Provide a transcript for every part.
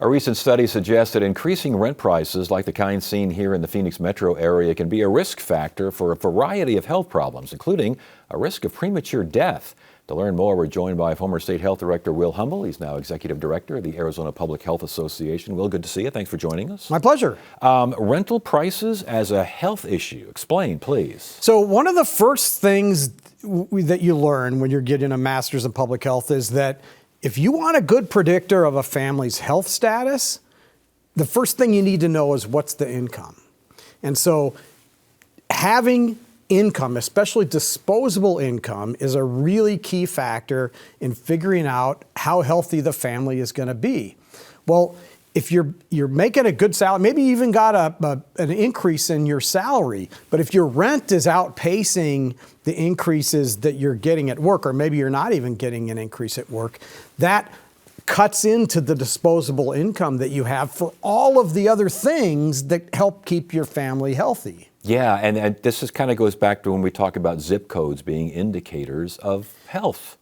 A recent study suggests that increasing rent prices, like the kind seen here in the Phoenix metro area, can be a risk factor for a variety of health problems, including a risk of premature death. To learn more, we're joined by former State Health Director Will Humble. He's now Executive Director of the Arizona Public Health Association. Will, good to see you. Thanks for joining us. My pleasure. Rental prices as a health issue. Explain, please. So one of the first things that you learn when you're getting a master's in public health is that if you want a good predictor of a family's health status, the first thing you need to know is what's the income. And so having income, especially disposable income, is a really key factor in figuring out how healthy the family is going to be. Well, if you're making a good salary, maybe you even got an increase in your salary, but if your rent is outpacing the increases that you're getting at work, or maybe you're not even getting an increase at work, that cuts into the disposable income that you have for all of the other things that help keep your family healthy. Yeah, and this kind of goes back to when we talk about zip codes being indicators of health.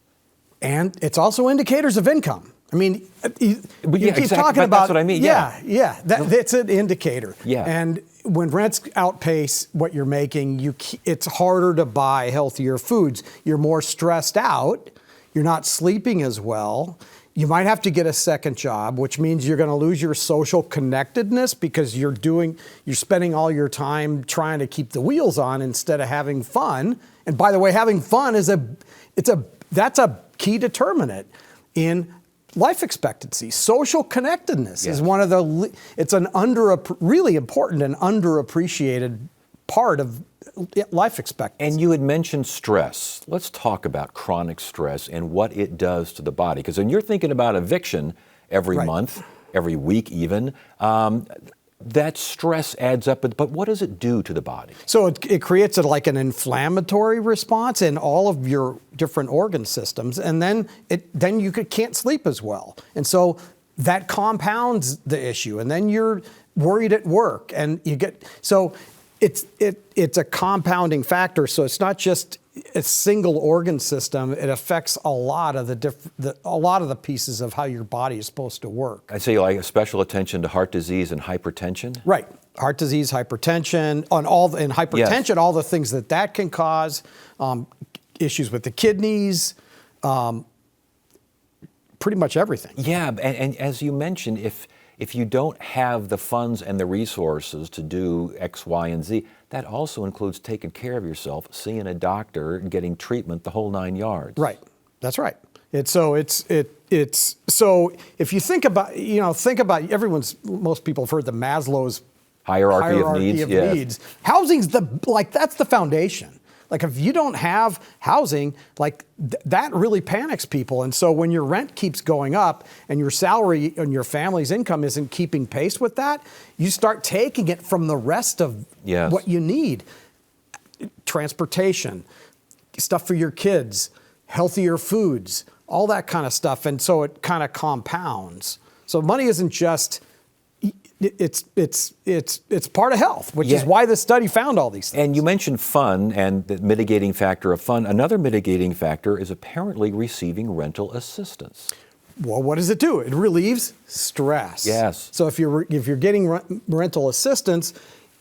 And it's also indicators of income. I mean, you keep exactly, talking about, that's what I mean. That's an indicator. Yeah. And when rents outpace what you're making, it's harder to buy healthier foods. You're more stressed out. You're not sleeping as well. You might have to get a second job, which means you're going to lose your social connectedness because you're spending all your time trying to keep the wheels on instead of having fun. And by the way, having fun that's a key determinant in life expectancy. Social connectedness is one of it's an really important and underappreciated part of life expectancy. And you had mentioned stress. Let's talk about chronic stress and what it does to the body. Because when you're thinking about eviction every month, every week even, that stress adds up. But what does it do to the body? So it creates an inflammatory response in all of your different organ systems, and then you can't sleep as well. And so that compounds the issue, and then you're worried at work, and it's a compounding factor. So it's not just a single organ system. It affects a lot of the pieces of how your body is supposed to work. I say like special attention to heart disease and hypertension. Right, heart disease, hypertension, all the things that can cause, issues with the kidneys, pretty much everything. Yeah, and as you mentioned, if you don't have the funds and the resources to do X, Y, and Z, that also includes taking care of yourself, seeing a doctor, getting treatment, the whole 9 yards. Right. That's right. So if you think about most people have heard the Maslow's hierarchy of needs. Housing's that's the foundation. Like if you don't have housing, that really panics people. And so when your rent keeps going up and your salary and your family's income isn't keeping pace with that, you start taking it from the rest of what you need. Transportation, stuff for your kids, healthier foods, all that kind of stuff. And so it kind of compounds. So money isn't just it's part of health, which is why the study found all these things. And you mentioned fun and the mitigating factor of fun. Another mitigating factor is apparently receiving rental assistance. Well, what does it do? It relieves stress. Yes. So if you're getting rental assistance,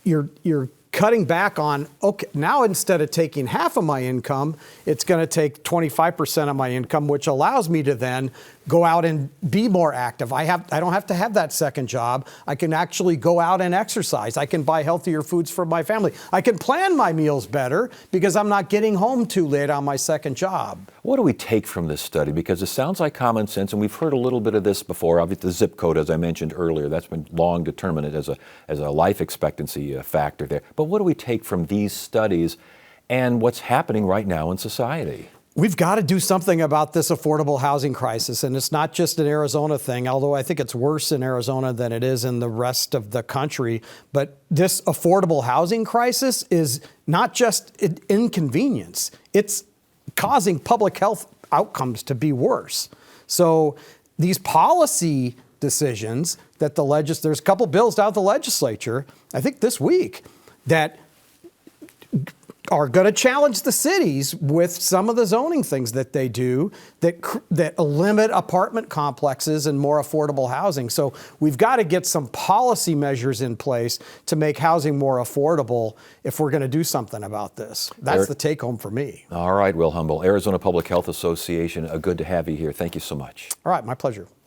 you're cutting back on, okay, now instead of taking half of my income, it's going to take 25% of my income, which allows me to then go out and be more active. I don't have to have that second job. I can actually go out and exercise. I can buy healthier foods for my family. I can plan my meals better because I'm not getting home too late on my second job. What do we take from this study? Because it sounds like common sense, and we've heard a little bit of this before. Obviously, the zip code, as I mentioned earlier, that's been long determined as a life expectancy factor there. But what do we take from these studies and what's happening right now in society? We've got to do something about this affordable housing crisis, and it's not just an Arizona thing, although I think it's worse in Arizona than it is in the rest of the country. But this affordable housing crisis is not just an inconvenience, it's causing public health outcomes to be worse. So these policy decisions that there's a couple bills out of the legislature, I think this week, that are going to challenge the cities with some of the zoning things that they do that limit apartment complexes and more affordable housing. So we've got to get some policy measures in place to make housing more affordable if we're going to do something about this. That's the take home for me. All right, Will Humble, Arizona Public Health Association, good to have you here. Thank you so much. All right, my pleasure.